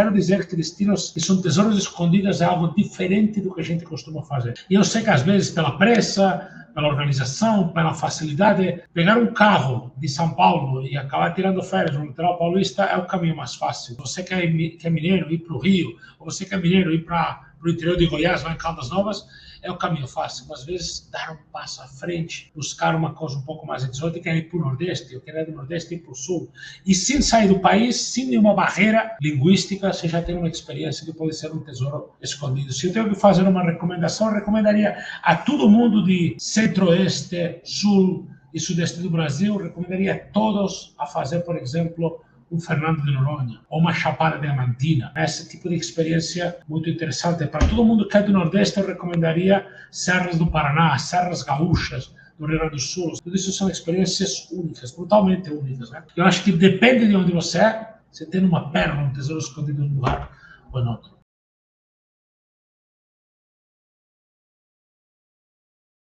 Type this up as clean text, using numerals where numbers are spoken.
Quero dizer que destinos que são tesouros escondidos é algo diferente do que a gente costuma fazer. E eu sei que às vezes pela pressa, pela organização, pela facilidade, pegar um carro de São Paulo e acabar tirando férias no litoral paulista é o caminho mais fácil. Você que é mineiro, ir para o Rio, ou você que é mineiro, ir para o interior de Goiás, lá em Caldas Novas, é o caminho fácil. Mas às vezes dar um passo à frente, buscar uma coisa um pouco mais exótica, ir para o Nordeste, eu quero ir do Nordeste e ir para o Sul. E sem sair do país, sem nenhuma barreira linguística, você já tem uma experiência que pode ser um tesouro escondido. Se eu tenho que fazer uma recomendação, eu recomendaria a todo mundo de Centro-Oeste, Sul e Sudeste do Brasil, eu recomendaria a todos a fazer, por exemplo, um Fernando de Noronha, ou uma Chapada Diamantina. Esse tipo de experiência muito interessante. Para todo mundo que é do Nordeste, eu recomendaria Serras do Paraná, Serras Gaúchas, do Rio Grande do Sul. Tudo isso são experiências únicas, brutalmente únicas, né? Eu acho que depende de onde você é, você tem uma pérola, um tesouro escondido em um lugar ou em outro.